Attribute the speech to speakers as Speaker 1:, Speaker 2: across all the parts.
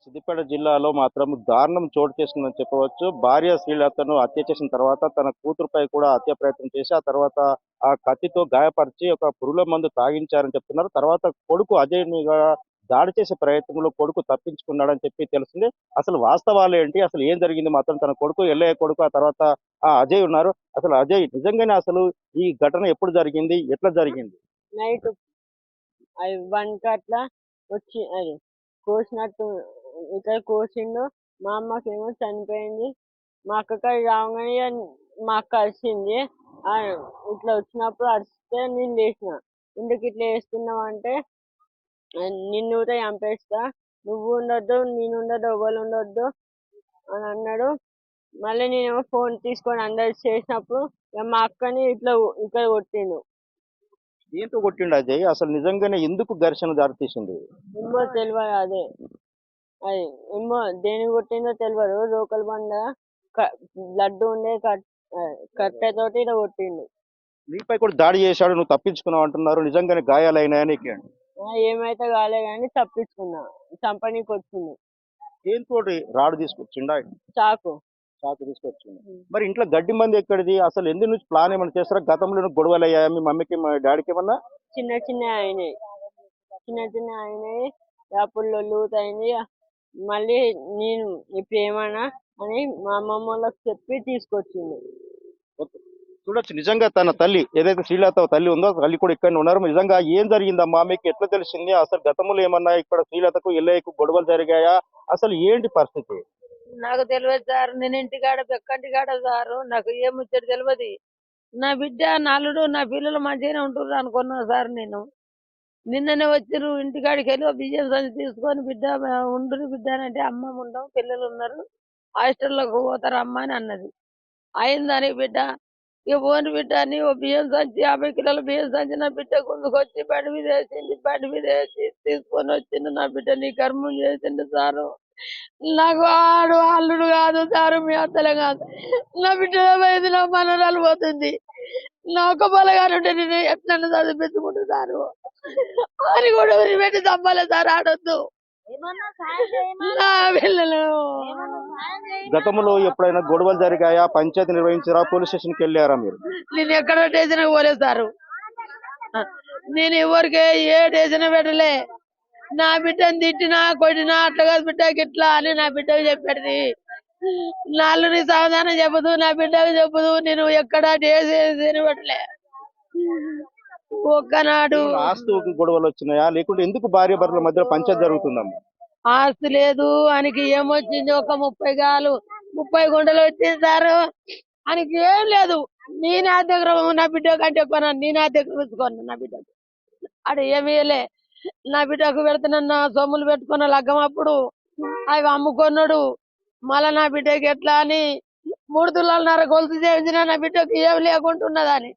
Speaker 1: సిద్దిపేట జిల్లాలో మాత్రం దారుణం చోటు చేసుకుందని చెప్పవచ్చు. భార్య శ్రీలతను హత్య చేసిన తర్వాత తన కూతురుపై కూడా హత్య ప్రయత్నం చేసి, ఆ తర్వాత ఆ కత్తితో గాయపరిచి ఒక పురుగుల మందు తాగించారని చెప్తున్నారు. తర్వాత కొడుకు అజయ్‌ని దాడి చేసే ప్రయత్నంలో కొడుకు తప్పించుకున్నాడని చెప్పి తెలిసింది. అసలు వాస్తవాలు ఏంటి? అసలు ఏం జరిగింది మాత్రం తన కొడుకు ఎల్లయ్య కొడుకు, ఆ తర్వాత అజయ్ ఉన్నారు. అసలు అజయ్ నిజంగానే అసలు ఈ ఘటన ఎప్పుడు జరిగింది? ఎట్లా జరిగింది?
Speaker 2: నైట్ 1కి అట్లా వచ్చి అది కోసినట్టు ఇక్కడ కోసిండు. మా అమ్మకేమో చనిపోయింది. మా అక్కకి రాగానే మా అక్క అరిచింది. ఆ, ఇట్లా వచ్చినప్పుడు అరిస్తే నేను లేచిన. ఎందుకు ఇట్లా వేస్తున్నావు అంటే నిన్ను కూడా చంపేస్తా, నువ్వు ఉండొద్దు, నేను ఉండొద్దు, ఎవరు ఉండొద్దు అని అన్నాడు. మళ్ళీ నేనేమో ఫోన్ తీసుకొని అందరు చేసినప్పుడు ఇక మా అక్కని ఇట్లా ఇక్కడ కొట్టిండు.
Speaker 1: దేంతో కొట్టిండు అజయ్? అసలు నిజంగానే ఎందుకు ఘర్షణ దారితీసింది?
Speaker 2: ఏమో తెలియదు అదే. అది ఏమో దేనికి కొట్టిందో తెలియదు. రోకల్ బండ క- లడ్డు ఉండే కట్టెతోటి ఇలా కొట్టిండు.
Speaker 1: నీపై కూడా దాడి చేశాడు, నువ్వు తప్పించుకున్నావు అంటున్నారు. నిజంగానే గాయాలైనాయా నీకు?
Speaker 2: ఏమైతే కాలే కానీ తప్పించుకున్నా. చంపనీకి వచ్చింది
Speaker 1: దేనితోటి రాడు తీసుకొచ్చిండా?
Speaker 2: చాకు.
Speaker 1: చాకు తీసుకొచ్చిండు. మరి ఇంట్లో గడ్డి మంది ఎక్కడిది? అసలు ఎందు నుంచి ప్లాన్ ఏమైనా చేస్తారా? గతంలో గొడవలు అయ్యాయా మీ మమ్మీకి మా డాడీకి ఏమన్నా?
Speaker 2: చిన్న చిన్న అయినాయి, చిన్న చిన్న అయినాయి. అప్పుడు లొల్లుత అయింది. మళ్ళీ నేను ఇప్పుడు ఏమన్నా అని మా అమ్మమ్మ వాళ్ళకి చెప్పి తీసుకొచ్చింది.
Speaker 1: చూడొచ్చు, నిజంగా తన తల్లి ఏదైతే శ్రీలత తల్లి ఉందో తల్లి కూడా ఇక్కడ ఉన్నారు. నిజంగా ఏం జరిగిందమ్మా, మీకు ఎట్లా తెలిసింది? అసలు గతంలో ఏమన్నా ఇక్కడ శ్రీలతకు ఎల్లయ్యకు గొడవలు జరిగాయా? అసలు ఏంటి పరిస్థితి?
Speaker 3: నాకు తెలియదు సార్. నేను ఇంటికాడ పెక్కంటికాడ సారు. నాకు ఏం ముచ్చట తెలియదు. నా బిడ్డ నా అల్లుడు నా పిల్లలు మంచిగానే ఉంటుర్రు అనుకున్నా సార్. నేను నిన్ననే వచ్చిర్రు. ఇంటికాడికి వెళ్ళి ఓ బియ్యం సంచి తీసుకొని బిడ్డ ఉండురు బిడ్డ అని అంటే అమ్మ ఉండం పిల్లలు ఉన్నారు హాస్టల్లోకి పోతారు అమ్మ అని అన్నది. అయిందని బిడ్డ ఇక పోని బిడ్డ అని ఓ బియ్యం సంచి 50 కిలోల బియ్యం సంచి నా బిడ్డ గుంజుకొచ్చి బండి మీద వేసింది. బండి మీద వేసి తీసుకొని వచ్చిండు. నా బిడ్డ నీ కర్మం చేసిండు సారు. నాకు ఆడు అల్లుడు కాదు సారు, మీ అత్తలే కాదు. నా బిడ్డ పోయింది, నా మనరాలు పోతుంది. నా ఒక్క పొలగాని ఉంటే నేను ఎట్లన్నా చదివించుకుంటున్నాను అని కూడా పెట్టి చంపాలి సార్. ఆడొద్దు నా పిల్లలు.
Speaker 1: గతంలో ఎప్పుడైనా గొడవలు జరిగాయా? పంచాయతీ నిర్వహించారా? పోలీస్ స్టేషన్కి వెళ్ళారా మీరు?
Speaker 3: నేను ఎక్కడ స్టేషన్ పోలేదు సారు. నేను ఎవరికి ఏ స్టేషన్ పెట్టలే. నా బిడ్డని తిట్టినా కొట్టినా అట్లా కాదు బిడ్డకి ఇట్లా అని నా బిడ్డకి చెప్పేది. నాలుగుని సమాధానం చెప్పదు, నా బిడ్డకి చెప్పదు. నేను ఎక్కడ స్టేషన్ పెట్టలే. ఒక్కనాడు
Speaker 1: ఆస్తు గొడవలు వచ్చినాయా, లేకుంటే ఎందుకు భార్య భర్తల మధ్య పంచాయతీ జరుగుతుందమ్మా?
Speaker 3: ఆస్తి లేదు. ఆయనకి ఏమొచ్చింది? ఒక 30 గాలు 30 గుంటలు వచ్చింది సారు. ఆయనకి ఏం లేదు. నేను ఆ దగ్గర నా బిడ్డ కంటే ఎక్కువ నేను ఆ దగ్గర ఉంచుకోను. నా బిడ్డకు అడు ఏమి లే. నా బిడ్డకు పెడుతున్న సొమ్ములు పెట్టుకున్న లగ్గం అప్పుడు అవి అమ్ముకున్నాడు. మళ్ళా నా బిడ్డకి ఎట్లా అని 3 తులాలన్నర గొలుసు చేయించిన నా బిడ్డకు ఏం లేకుంటున్నదని.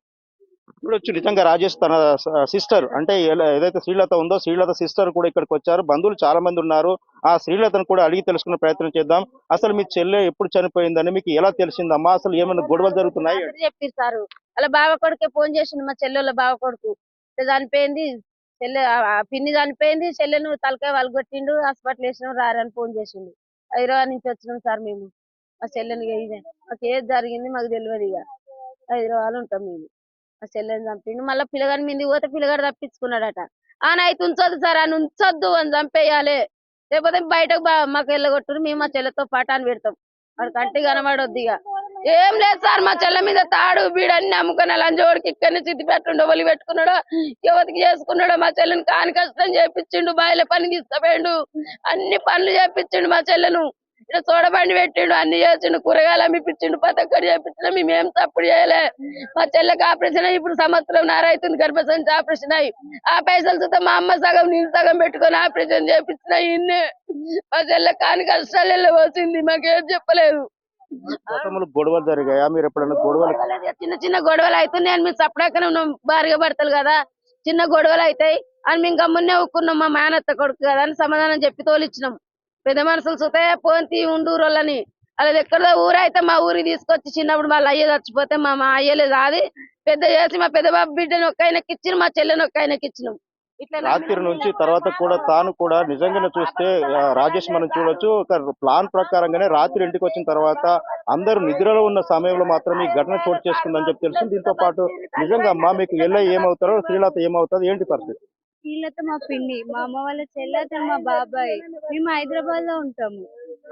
Speaker 1: చూడొచ్చు, నిజంగా రాజేష్ తన సిస్టర్ అంటే ఏదైతే శ్రీలత ఉందో శ్రీలత సిస్టర్ కూడా ఇక్కడికి వచ్చారు. బంధువులు చాలా మంది ఉన్నారు. ఆ శ్రీలతను కూడా అడిగి తెలుసుకునే ప్రయత్నం చేద్దాం. అసలు మీ చెల్లె ఎప్పుడు చనిపోయిందని మీకు ఎలా తెలిసిందమ్మా? అసలు ఏమైనా గొడవలు జరుగుతున్నాయి?
Speaker 4: చెప్పిస్తారు. అలా బావ కొడుకే ఫోన్ చేసిండు. మా చెల్లెళ్ళ బావ కొడుకు చనిపోయింది. చెల్లె పిన్ని చనిపోయింది. చెల్లెను తలకాయ వలగొట్టిండు, హాస్పిటల్ వేసినాం రారని ఫోన్ చేసిండు. హైదరాబాద్ నుంచి వచ్చినాం సార్ మేము. మా చెల్లెని ఇదే మాకు ఏది జరిగింది మాకు తెలియదు. ఇక హైదరాబాద్ ఉంటాం మేము. మా చెల్లెని చంపిండు. మళ్ళీ పిల్లగాని మీద పోతే పిల్లగాడు తప్పించుకున్నాడట. అయితే ఉంచొద్దు సార్, అని ఉంచొద్దు అని చంపేయాలి. లేకపోతే బయటకు మాకు వెళ్ళగొట్టుడు, మేము మా చెల్లెతో పటాన్ని పెడతాం. వాడు కంటి కనబడొద్దు. ఇక ఏం లేదు సార్, మా చెల్లె మీద తాడు బీడు అన్ని అమ్ముకున్నా లంచోడికి ఇక్కడిని చిత్తి పెట్టుండో ఒలి పెట్టుకున్నాడో యువతికి చేసుకున్నాడో మా చెల్లెని కాని కష్టం చేపించిండు. బాయిల పని తీసుకుపోయిండు, అన్ని పనులు చేపించిండు. మా చెల్లెను ఇట్లా చూడబండి పెట్టిండు, అన్ని చేసిండు. కూరగాయలు అమ్మిపించిండు, పతక్కడి చేపించిన. మేమేం తప్పుడు చేయలే. మా చెల్లెకి ఆపరేషన్ అయ్యి ఇప్పుడు సంవత్సరం అవుతుంది గర్భసంచి ఆపరేషన్ అయ్యి. ఆ పైసలు చూస్తే మా అమ్మ సగం నేను సగం పెట్టుకొని ఆపరేషన్ చేపించిన. ఇన్నే మా చెల్లె కాని కష్టాలు వచ్చింది, మాకేం చెప్పలేదు.
Speaker 1: గతంలో గొడవలు జరిగాయా? మీరు ఎప్పుడైనా గొడవలు?
Speaker 4: చిన్న చిన్న గొడవలు అవుతున్నాయి. మేము సపడాకనే ఉన్నాం, భార్య భర్తలు కదా, చిన్న గొడవలు అవుతాయి అని మేము గమ్మునే ఊక్కున్నాం. మా మేనత్త కొడుకు కదా అని సమాధానం చెప్పి తోలిచ్చినాం. పెద్ద మనుషులు చూస్తే పోంతి ఉండూరోళ్ళని అలా ఎక్కడో ఊరైతే మా ఊరికి తీసుకొచ్చి చిన్నప్పుడు వాళ్ళ అయ్య చచ్చిపోతే మా అయ్యలేదు అది పెద్ద చేసి మా పెద్ద బాబు బిడ్డను ఒక్క ఆయనకి ఇచ్చినాం, మా చెల్లెని ఒక్క ఆయనకి ఇచ్చినాం. ఇట్లా
Speaker 1: రాత్రి నుంచి తర్వాత కూడా తాను కూడా నిజంగానే చూస్తే రాజేష్ మనం చూడొచ్చు ఒక ప్లాన్ ప్రకారంగానే రాత్రి ఇంటికి వచ్చిన తర్వాత అందరూ నిద్రలో ఉన్న సమయంలో మాత్రమే ఈ ఘటన చోటు చేసుకుందని చెప్పి తెలుసు. దీంతో పాటు నిజంగా అమ్మా మీకు ఎల్ల ఏమవుతారో శ్రీలత ఏమవుతారు ఏంటి పరిస్థితి?
Speaker 5: వీళ్ళతో మా పిన్ని, మా అమ్మ వాళ్ళ చెల్లి, అతను మా బాబాయ్. మేము హైదరాబాద్ లో ఉంటాము.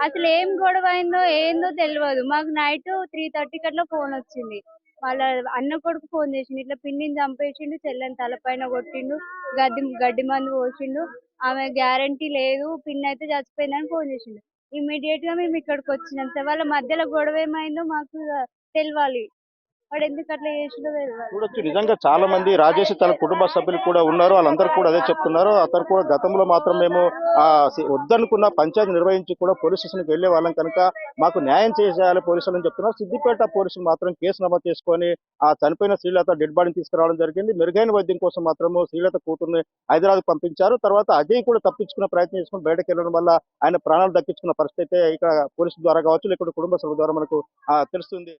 Speaker 5: అసలు ఏం గొడవ అయిందో ఏందో తెలియదు. మాకు నైట్ 3:30 అట్లా ఫోన్ వచ్చింది. వాళ్ళ అన్న కొడుకు ఫోన్ చేసిండు, ఇట్లా పిన్నిని చంపేసిండు, చెల్లెని తలపైన కొట్టిండు, గడ్డి మందు పోసిండు, ఆమె గ్యారంటీ లేదు, పిన్ని అయితే చచ్చిపోయిందని ఫోన్ చేసిండు. ఇమ్మీడియట్ గా మేము ఇక్కడికి వచ్చినాం సార్. వాళ్ళ మధ్యలో గొడవ ఏమైందో మాకు తెలియాలి. వాడు ఎందుకు అట్లా చేసిండో తెలియాలి.
Speaker 1: చూడొచ్చు నిజంగా చాలా మంది రాజేష్ తన కుటుంబ సభ్యులు కూడా ఉన్నారు. వాళ్ళందరూ కూడా అదే చెప్తున్నారు. అతను కూడా గతంలో మాత్రం మేము వద్దనుకున్న పంచాయతీ నిర్వహించి కూడా పోలీస్ స్టేషన్కి వెళ్లే వాళ్ళం కనుక మాకు న్యాయం చేసేయాలి పోలీసులు అని చెప్తున్నారు. సిద్దిపేట పోలీసులు మాత్రం కేసు నమోదు చేసుకొని ఆ చనిపోయిన శ్రీలత డెడ్ బాడీని తీసుకురావడం జరిగింది. మెరుగైన వైద్యం కోసం మాత్రము శ్రీలత కూతుర్ని హైదరాబాద్ పంపించారు. తర్వాత అజయ్ కూడా తప్పించుకునే ప్రయత్నం చేసుకుని బయటకు వెళ్ళడం వల్ల ఆయన ప్రాణాలు దక్కించుకున్న పరిస్థితి అయితే ఇక్కడ పోలీసుల ద్వారా కావచ్చు లేకపోతే కుటుంబ సభ్యుల ద్వారా మనకు తెలుస్తుంది.